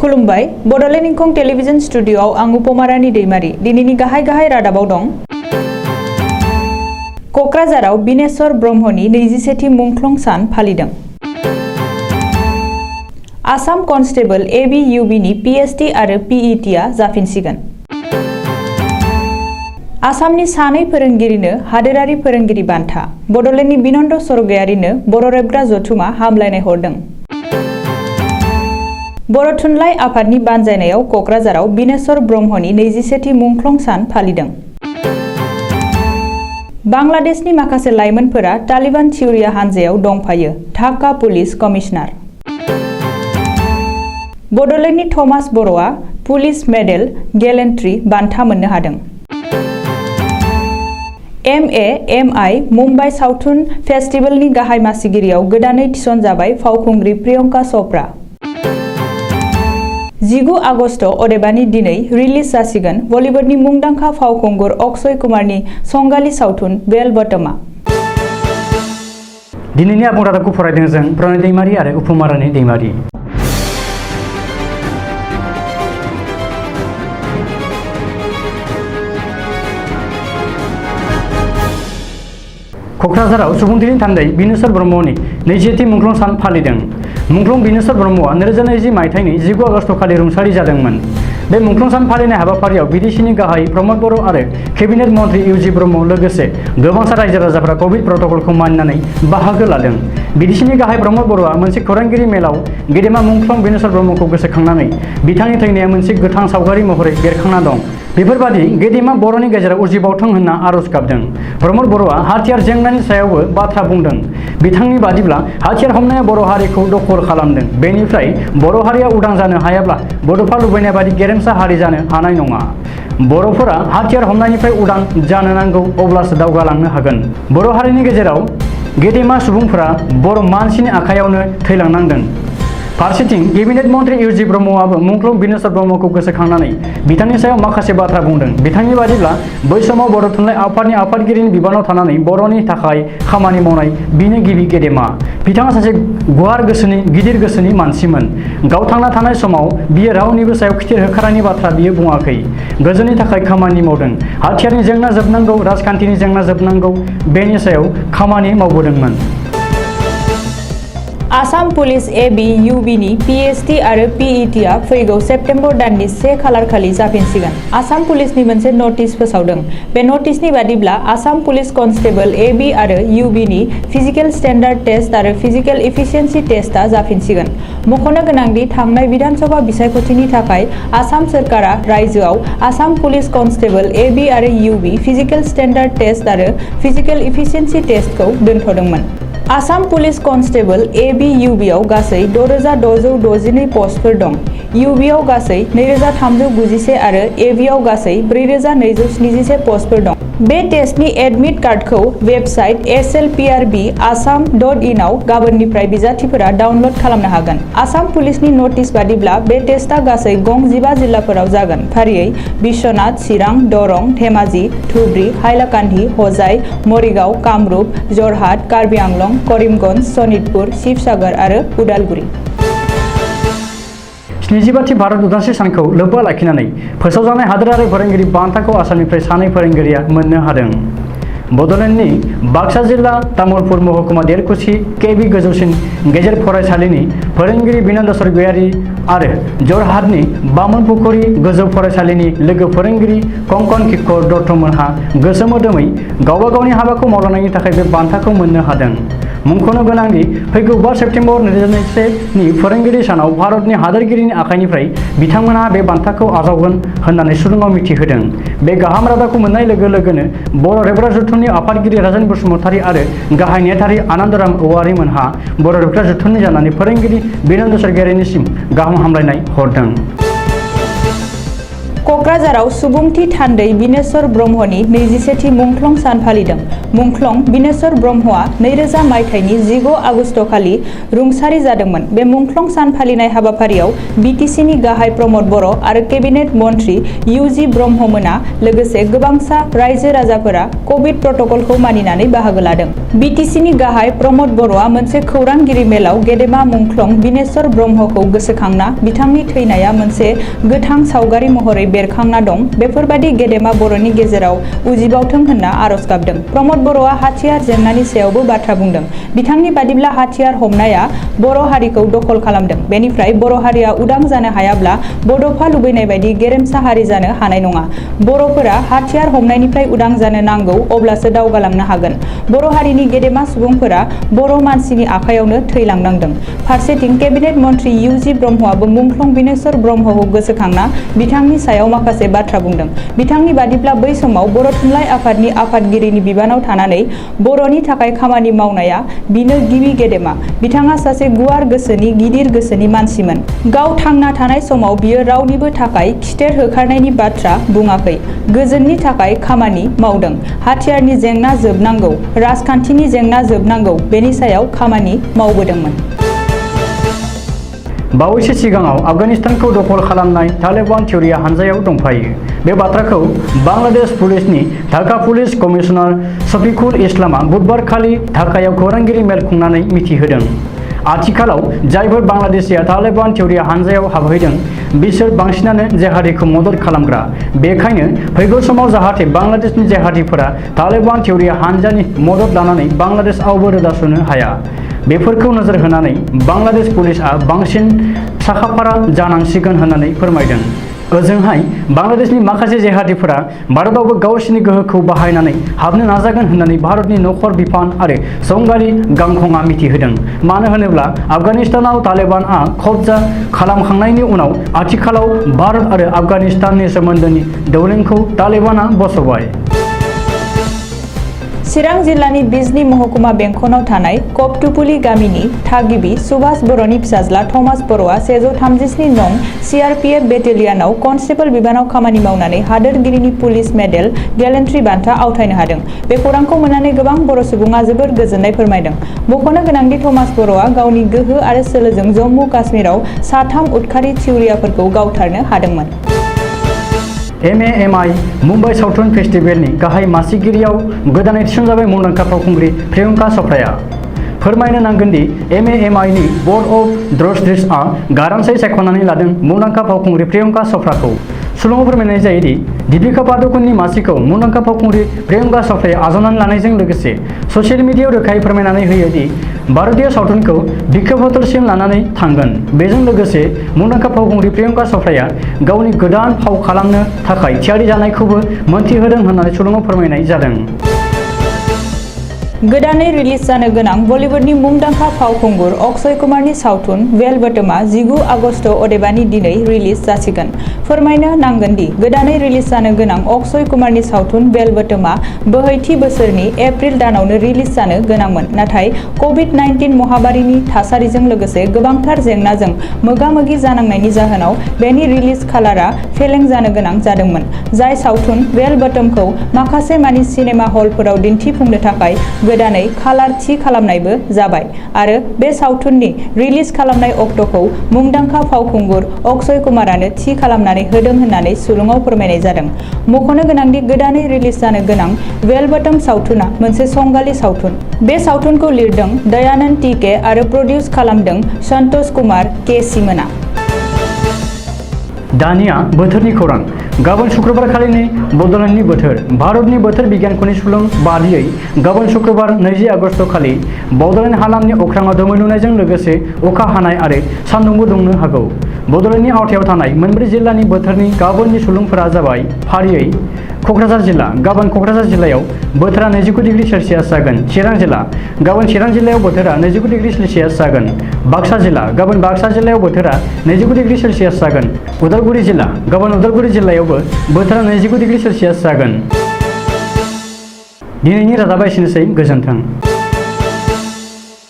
खुलुमबाय बडलेण्ड इंखं टेलिभिजन स्टुडियोआव आं उपमारानि दैमारी दिनैनि गाहाय रादाबाव दं। कक्राझाराव बिनेश्वर ब्रह्मनि 21थि मुंख्लं सान फालिदों। आसाम कन्स्टेबल ABUBनि PhD आरो PETआ जाफिनसिगोन। आसामनि सानै फोरोंगिरिनो हादोरारि फोरोंगिरि बान्था। बडलेण्डनि बिनन्द सरगयारिनो बर' रेबग्रा जथुमा हामलायनाय हरदों। बर' थुनलाइ आफादनि बानजायनायाव कक्राझाराव बिनेश्वर ब्रह्मनि 21थि मुंख्लं सान फालिदों। बांलादेशनि माखासे लाइमोनफोरा तालिबान थिउरिया हानजायाव दंफायो। Dhaka police commissioner. बडलेण्डनि थमास बर'आ पुलिस मेडेल गेलेन्ट्रि बान्था मोननो हादों। MA/MI मुम्बाइ सावथुन फेस्टिभेलनि गाहाय मासिगिरियाव गोदानै थिसनजाबाय फावखुंग्रि प्रियंका चोप्रा। 19 आगस्ट अदेबानि दिनै रिलिज जासिगोन बलिउडनि मुंदांखा फावखुंगुर अक्षय कुमारनि संगालि सावथुन बेल बटमा। दिनैनि आबुं रादाबखौ फरायदों जों प्रणय दैमारी आरो उपमारानि दैमारी। कक्राझाराव सुबुंथिनि थान्दै बिनेश्वर ब्रह्मनि 21थि मुंख्लं सान फालिदों। मुंख्लं बिनेश्वर ब्रह्मआ 2020 मायथाइनि 19 आगस्ट खालि रुंसारि जादोंमोन। बे मुंख्लं सान फालिनाय हाबाफारियाव बिटिसिनि गाहाय प्रमद बर' आरो केबिनेट मन्त्रि इउजि ब्रह्म लोगोसे गोबांथार रायजो राजाफोरा कभिड प्रट'कलखौ मानिनानै बाहागो लादों। बिटिसिनि गाहाय प्रमद बर'आ मोनसे खौरांगिरि मेलाव गेदेमा मुंख्लं बिनेश्वर ब्रह्मखौ गोसोखांनानै बिथांनि थैनाया मोनसे गोथां सावगारि महरै बेरखांना दं। बेफोरबादि गेदेमा बर'नि गेजेराव उजिबावथों होनना आरज गाबदों। प्रमद बर'आ हाथियार जेंनानि सायावबो बाथ्रा बुंदों। बिथांनि बादिब्ला हाथियार हमनाया बर' हारिखौ दखल खालामदों। बेनिफ्राय बर' हारिया उदां जानो हायाब्ला बड'फा लुबैनाय बादि गेरेमसा हारि जानो हानाय नङा। बर'फोरा हाथियार हमनायनिफ्राय उदां जानो नांगौ, अब्लासो दावगालांनो हागोन। बर' हारिनि गेजेराव गेदेमा सुबुंफोरा बर' मानसिनि आखायावनो थैलांनांदों। फारसेथिं केबिनेट मन्त्रि इउजि ब्रह्मआबो मुंख्लं बिनेश्वर ब्रह्मखौ गोसोखांनानै बिथांनि सायाव माखासे बाथ्रा बुंदों। बिथांनि बादिब्ला बै समाव बर' थुनलाइ आफादनि आफादगिरिनि बिबानाव थानानै बर'नि थाखाय खामानि मावनाय बिनो गिबि गेदेमा। बिथाङा सासे गुवार गोसोनि गिदिर गोसोनि मानसिमोन। गाव थांना थानाय समाव बियो रावनिबो सायाव खिथिर होखारनायनि बाथ्रा बियो बुङाखै। गोजोननि थाखाय खामानि मावदों। हाथियारनि जेंना जोबनांगौ, राजखान्थिनि जेंना जोबनांगौ, बेनि सायाव खामानि मावबोदोंमोन। आसाम पुलिस ABUBनि PhD आरो PETआ फैगौ सेप्तेम्बर दाननि 1 खालार खालि जाफिनसिगोन। आसाम पुलिसनि मोनसे नटिस फोसावदों। बे नटिसनि बादिब्ला आसाम पुलिस कन्स्टेबल AB आरो UBनि फिजिकेल स्टेन्डार्ड टेस्ट आरो फिजिकेल इफिसियेन्सि टेस्टआ जाफिनसिगोन। मख'नो गोनांदि थांनाय बिधानसभा बिसायख'थिनि थाखाय आसाम सोरखारा रायजोआव आसाम पुलिस कन्स्टेबल AB आरो UB फिजिकेल स्टेन्डार्ड टेस्ट आरो फिजिकेल इफिसियेन्सि टेस्टखौ दोनथ'दोंमोन। आसाम पुलिस कन्स्टेबल ABUBआव गासै 6662 पस्टफोर दं। UBआव गासै 2391 आरो ABआव गासै 4277 पस्टफोर दं। बे टेस्टनि एडमिट कार्डखौ वेबसाइट slprb.assam.in आव गाबोननिफ्राय बिजाथिफोरा डाउनलड खालामनो हागोन। आसाम पुलिसनि नटिस बादिब्ला बे टेस्टआ गासै गं 15 जिल्लाफोराव जागोन। फारियै बिश्वनाथ, चिरां, दरं, धेमाजि, धुबरी, हाइलाकान्दि, हजाइ, मरिगाव, कामरुप, जरहाट, कार्बि आंलं, करिमगन्ज, सनितपुर, शिबसागर आरो उदालगुरि। 75थि भारत उदांस्रि सानखौ लोब्बा लाखिनानै फोसावजानाय हादोरारि फोरोंगिरि बान्थाखौ आसामनिफ्राय सानै फोरोंगिरिया मोननो हादों। बडलेण्डनि बाक्सा जिल्ला तामुलपुर महकुमा देरखुसि KB गोजौसिन गेजेर फरायसालिनि फोरोंगिरि बिनन्द सरगयारि आरो जरहाटनि बामोनपुखुरि गोजौ फरायसालिनि लोगो फोरोंगिरि कंकन किशोर दत्तमोनहा गोसो मोदोमै गावबा गावनि हाबाखौ मावलांनायनि थाखाय बे बान्थाखौ मोननो हादों। मुंख'नो गोनांदि फैगौ 5 सेप्तेम्बर 2021नि फोरोंगिरि सानाव भारतनि हादोरगिरिनि आखाइनिफ्राय बिथांमोनहा बे बान्थाखौ आजावगोन होननानै सुलुङाव मिथिहोदों। बे गाहाम रादाबखौ मोननाय लोगो लोगोनो बर' रेबग्रा जथुमनि आफादगिरि राजेन बसुमतारी आरो गाहाय नेहाथारि आनन्दराम औवारिमोनहा बर' रेबग्रा जथुमनि जानानै फोरोंगिरि बिनन्द सरगयारिनिसिम गाहाम हामलायनाय हरदों। क'क्राझाराव सुबुंथि थान्दै बिनेश्वर ब्रह्मनि 21थि मुंख्लं सान फालिदों। मुंख्लं बिनेश्वर ब्रह्मआ 2000 मायथाइनि 15 आगस्ट खालि रुंसारि जादोंमोन। बे मुंख्लं सान फालिनाय हाबाफारियाव बिटिसिनि गाहाय प्रमद बर' आरो केबिनेट मन्थ्रि इउ.जि. ब्रह्ममोना लोगोसे गोबांसा रायजो राजाफोरा कभिड प्रट'कलखौ मानिनानै बाहागो लादों। बिटिसिनि गाहाय प्रमद बर'आ मोनसे खौरांगिरि मेलाव गेदेमा मुंख्लं बिनेश्वर ब्रह्मखौ गोसोखांना बिथांनि थैनाया मोनसे गोथां सावगारि महरै बेरखांना दं, बेफोरबादि गेदेमा बर'नि गेजेराव उजिबावथों होनना आरज गाबदों। प्रमद बर'आ हाथियार जेंनानि सायावबो बाथ्रा बुंदों। बिथांनि बादिब्ला हाथियार हमनाया बर' हारिखौ दखल खालामदों। बेनिफ्राय बर' हारिया उदां जानो हायाब्ला बड'फा लुबैनाय बायदि गेरेमसा हारि जानो हानाय नङा। बर'फोरा हाथियार हमनायनिफ्राय उदां जानो नांगौ, अब्लासो दावगालांनो हागोन। बर' हारिनि गेदेमा सुबुंफोरा बर' मानसिनि आखायावनो थैलांनांदों। फारसेथिं केबिनेट मन्थ्रि इउ.जि. ब्रह्मआबो मुंख्लं बिनेश्वर ब्रह्मखौ गोसोखांना बिथांनि सायाव माखासे बाथ्रा बुंदों। बिथांनि बादिब्ला बै समाव बर' थुनलाइ आफादनि आफादगिरिनि बिबानाव थानानै बर'नि थाखाय खामानि मावनाया बिनो गिबि गेदेमा। बिथाङा सासे गुवार गोसोनि गिदिर गोसोनि मानसिमोन। गाव थांना थानाय समाव बियो रावनिबो थाखाय खिथेर होखारनायनि बाथ्रा बुङाखै। गोजोननि थाखाय खामानि मावदों। हाथियारनि जेंना जोबनांगौ, राजखान्थिनि जेंना जोबनांगौ, बेनि सायाव खामानि मावबोदोंमोन। बावैसो सिगाङाव आफगानिस्तानखौ दखल खालामनाय तालिबान थिउरिया हानजायाव दंफायो। बे बाथ्राखौ बांलादेश पुलिसनि ढाका पुलिस कमिशनार शफिकुल इस्लामआ बुधबार खालि ढाकायाव खौरांगिरि मेल खुंनानै मिथिहोदों। आथिखालाव जायफोर बांलादेशिया तालिबान थिउरिया हानजायाव हाबहैदों बिसोर बांसिनानो जेहादीखौ मदद खालामग्रा। बेखायनो फैगौ समाव जाहाथे बांलादेशनि जेहादीफोरा तालिबान थिउरिया हानजानि मदद लानानै बांलादेशआवबो रोदा सुनो हाया, बेफोरखौ नोजोर होनानै बांलादेश पुलिसआ बांसिन साखाफारा जानांसिगोन होननानै फोरमायदों। ओजोंहाय बांलादेशनि माखासे जेहादीफोरा भारतआवबो गावसोरनि गोहोखौ बाहायनानै हाबनो नाजागोन होननानै भारतनि नखर बिफान आरो संगारि गांखंआ मिथिहोदों। मानो होनोब्ला आफगानिस्तानाव तालिबानआ कब्जा खालामखांनायनि उनाव आथिखालाव भारत आरो आफगानिस्ताननि सोमोन्दोनि दौलेंखौ तालिबानआ बस'बाय। चिरां जिल्लानि बिजनी महकुमा बेंखनाव थानाय कपटुपुलि गामिनि थागिबि सुभाष बर'नि फिसाज्ला थमास बर'आ 137 नं CRPF बेटेलियनाव कनस्टेबल बिबानाव खामानि मावनानै हादोरगिरिनि पुलिस मेडेल गेलेन्ट्रि बान्था आवथायनो हादों। बे खौरांखौ मोननानै गोबां बर' सुबुङा जोबोर गोजोननाय फोरमायदों। मख'नो गोनांदि थमास बर'आ गावनि गोहो आरो सोलोजों जम्मु काश्मीराव 3 उदखारि थिउरियाफोरखौ गावथारनो हादोंमोन। MAMI मुम्बाइ सावथुन फेस्टिभेलनि गाहाय मासिगिरियाव गोदानै थिसनजाबाय मुंदांखा फावखुंग्रि प्रियंका च'प्राया। फोरमायनो नांगोन दि MAMI नि बर्ड अफ ट्रस्टिसआ गारांसाय सायख'नानै लादों मुंदांखा फावखुंग्रि प्रियंका च'प्राखौ। सुलुङाव फोरमायनाय जायो दि दीपिका पादुकननि मासिखौ मुंदांखा फावखुंग्रि प्रियंका च'प्राया आजावनानै लानायजों लोगोसे ससियेल मिडियायाव रोखायै फोरमायनानै होयो दि भारतीय सावथुनखौ बिख्रम हटेलसिम लानानै थांगोन। बेजों लोगोसे मुंदांखा फावखुंग्रि प्रियंका च'प्राया गावनि गोदान फाव खालामनो थाखाय थियारि जानायखौबो मोनथिहोदों होननानै सुलुङाव फोरमायनाय जादों। गोदानै रिलिज जानो गोनां बलिउडनि मुंदांखा फावखुंगुर अक्षय कुमारनि सावथुन वेलवेटमआ 19 आगस्ट अदेबानि दिनै रिलिज जासिगोन। फोरमायनो नांगोन दि गोदानै रिलिज जानो गोनां अक्षय कुमारनि सावथुन वेलवेटमआ बोहैथि बोसोरनि एप्रिल दानावनो रिलिज जानो गोनांमोन, नाथाय कभिड-19 महामारिनि थासारिजों लोगोसे गोबांथार जेंनाजों मोगा-मोगि जानांनायनि जाहोनाव बेनि रिलिज खालारा फेलें जानो गोनां जादोंमोन। जाय सावथुन वेलवेटमखौ माखासे मानि सिनेमा हलफोराव दिन्थिफुंनो थाखाय गोदानै खालार थि खालामनायबो जाबाय आरो बे सावथुननि रिलिज खालामनाय अक्ट'खौ मुंदांखा फावखुंगुर अक्षय कुमारानो थि खालामनानै होदों होननानै सुलुङाव फोरमायनाय जादों। मख'नो गोनांदि गोदानै रिलिज जानो गोनां वेलवेटम सावथुना मोनसे संगालि सावथुन। बे सावथुनखौ लिरदों दयानन्द TK आरो प्रडिउस खालामदों सन्तोष कुमार KC मोना। दानिया बोथोरनि खौरां। गाबोन शुक्रबार खालिनि बड'लेण्डनि बोथोर। भारतनि बोथोर बिगियानख'नि सुलुं बादियै गाबोन शुक्रबार 20 आगस्ट खालि बड'लेण्ड हालामनि अख्राङाव दोमैलुनायजों लोगोसे अखा हानाय आरो सान्दुंबो दुंनो हागौ। बड'लेण्डनि आवथायाव थानाय मोनब्रै जिल्लानि बोथोरनि गाबोननि सुलुंफोरा जाबाय फारियै क'क्राझार जिल्ला। गाबोन क'क्राझार जिल्लायाव बोथोरा 29 डिग्री सेल्सियास जागोन। चिरां जिल्ला। गाबोन चिरां जिल्लायाव बोथोरा 29 डिग्री सेल्सियास जागोन। बाक्सा जिल्ला। गाबोन बाक्सा जिल्लायाव बोथोरा 29 डिग्री सेल्सियास जागोन। उदालगुरि जिल्ला। गाबोन उदालगुरि जिल्लायावबो बोथोरा 29 डिग्री सेल्सियास जागोन। दिनैनि रादाबा एसेनोसै। गोजोन्थों।